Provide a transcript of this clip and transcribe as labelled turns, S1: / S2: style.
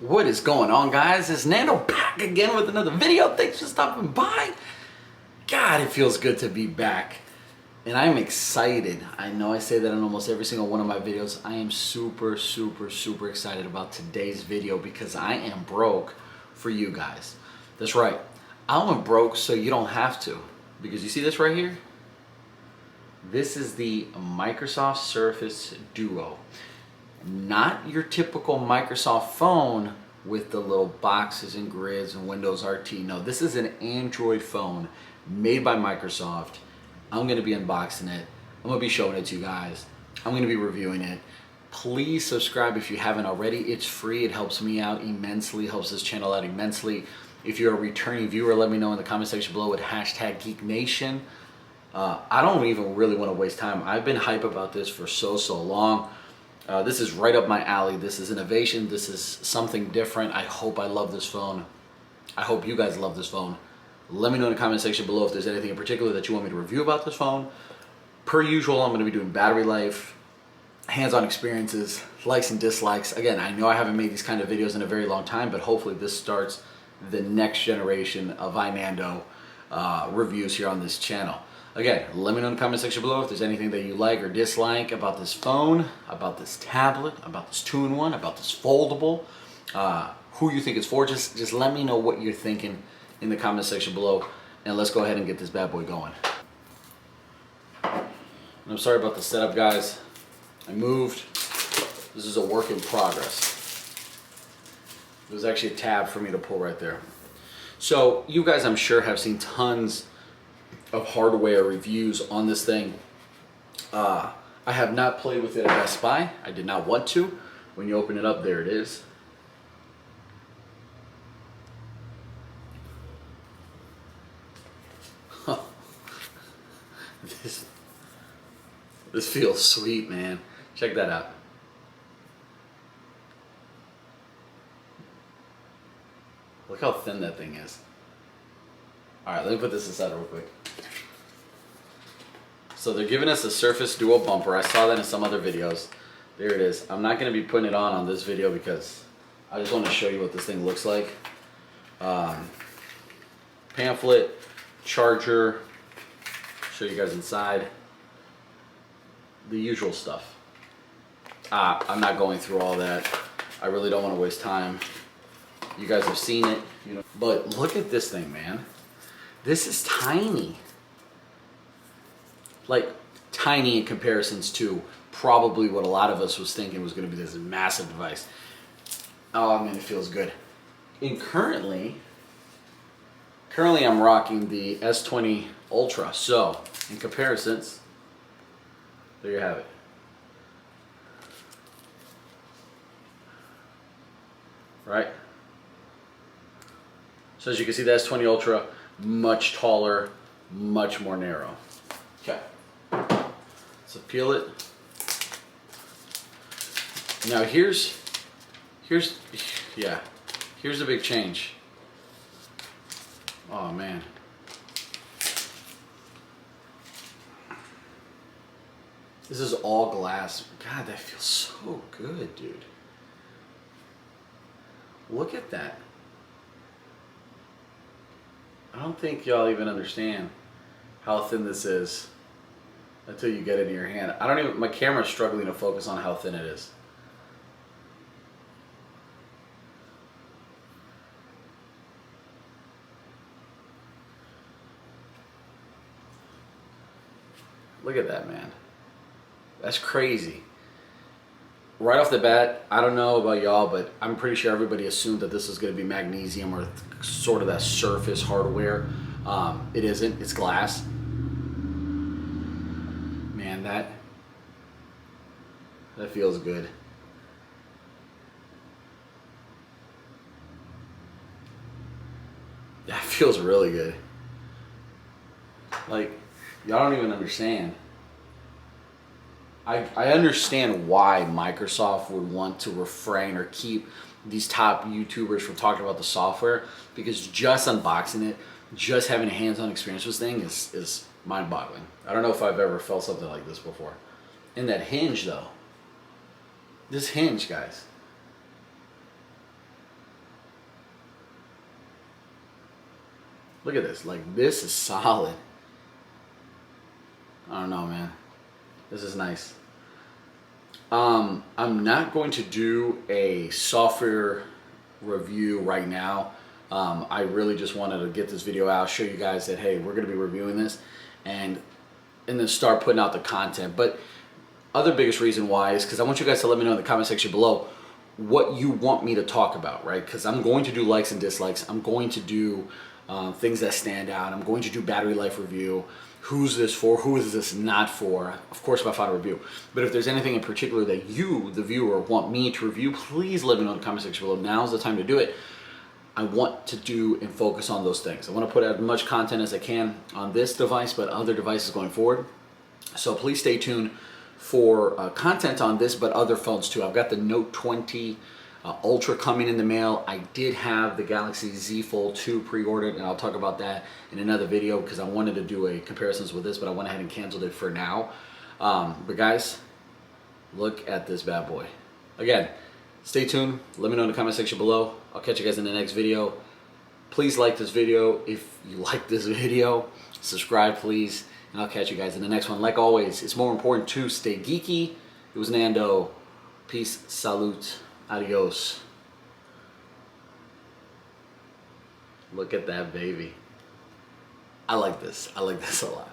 S1: What is going on, guys? It's Nando back again with another video. Thanks for stopping by. God, it feels good to be back. And I'm excited. I know I say that in almost every single one of my videos. I am super excited about today's video because I am broke for you guys. That's right. I went broke so you don't have to. Because you see this right here? This is the Microsoft Surface Duo. Not your typical Microsoft phone with the little boxes and grids and Windows RT. No, this is an Android phone made by Microsoft. I'm going to be unboxing it. I'm going to be showing it to you guys. I'm going to be reviewing it. Please subscribe if you haven't already. It's free. It helps me out immensely. Helps this channel out immensely. If you're a returning viewer, let me know in the comment section below with #GeekNation. I don't even really want to waste time. I've been hype about this for so long. This is right up my alley. This is innovation. This is something different. I hope I love this phone. I hope you guys love this phone. Let me know in the comment section below if there's anything in particular that you want me to review about this phone. Per usual, I'm going to be doing battery life, hands-on experiences, likes and dislikes. Again, I know I haven't made these kind of videos in a very long time, but hopefully this starts the next generation of iNando reviews here on this channel. Again, let me know in the comment section below if there's anything that you like or dislike about this phone, about this tablet, about this 2-in-1, about this foldable, who you think it's for. Just let me know what you're thinking in the comment section below, and let's go ahead and get this bad boy going. And I'm sorry about the setup, guys. I moved. This is a work in progress. There's actually a tab for me to pull right there. So you guys, I'm sure, have seen tons of hardware reviews on this thing. I have not played with it at Best Buy. I did not want to. When you open it up, there it is. This feels sweet, man. Check that out. Look how thin that thing is. Alright, let me put this aside real quick. So they're giving us a Surface Duo bumper. I saw that in some other videos. There it is. I'm not going to be putting it on this video because I just want to show you what this thing looks like. Pamphlet, charger, show you guys inside. The usual stuff. I'm not going through all that. I really don't want to waste time. You guys have seen it, you know. But look at this thing, man. This is tiny. Like, tiny in comparisons to probably what a lot of us was thinking was going to be this massive device. Oh, man, it feels good. And currently I'm rocking the S20 Ultra. So, in comparisons, there you have it. Right? So as you can see, the S20 Ultra, much taller, much more narrow. Okay. So peel it. Now here's the big change. Oh man. This is all glass. God, that feels so good, dude. Look at that. I don't think y'all even understand how thin this is until you get it in your hand. My camera's struggling to focus on how thin it is. Look at that, man. That's crazy. Right off the bat, I don't know about y'all, but I'm pretty sure everybody assumed that this was going to be magnesium or sort of that surface hardware. It isn't. It's glass. Man, that feels good. That feels really good. Like, y'all don't even understand. I understand why Microsoft would want to refrain or keep these top YouTubers from talking about the software, because just unboxing it, just having a hands-on experience with this thing is mind-boggling. I don't know if I've ever felt something like this before. And that hinge, though. This hinge, guys. Look at this. Like, this is solid. I don't know, man. This is nice. I'm not going to do a software review right now. I really just wanted to get this video out, show you guys that, hey, we're going to be reviewing this, and then start putting out the content. But other biggest reason why is because I want you guys to let me know in the comment section below what you want me to talk about, right? Because I'm going to do likes and dislikes. I'm going to do things that stand out. I'm going to do battery life review. Who's this for? Who is this not for? Of course, my final review. But if there's anything in particular that you, the viewer, want me to review, please let me know in the comment section below. Now's the time to do it. I want to do and focus on those things. I want to put out as much content as I can on this device, but other devices going forward. So please stay tuned for content on this, but other phones too. I've got the Note 20 Ultra coming in the mail. I did have the Galaxy Z Fold 2 pre-ordered, and I'll talk about that in another video because I wanted to do a comparisons with this, but I went ahead and canceled it for now. But guys, look at this bad boy. Again, stay tuned. Let me know in the comment section below. I'll catch you guys in the next video. Please like this video if you like this video. Subscribe, please. And I'll catch you guys in the next one. Like always, it's more important to stay geeky. It was Nando. Peace, salute, adios. Look at that baby. I like this. I like this a lot.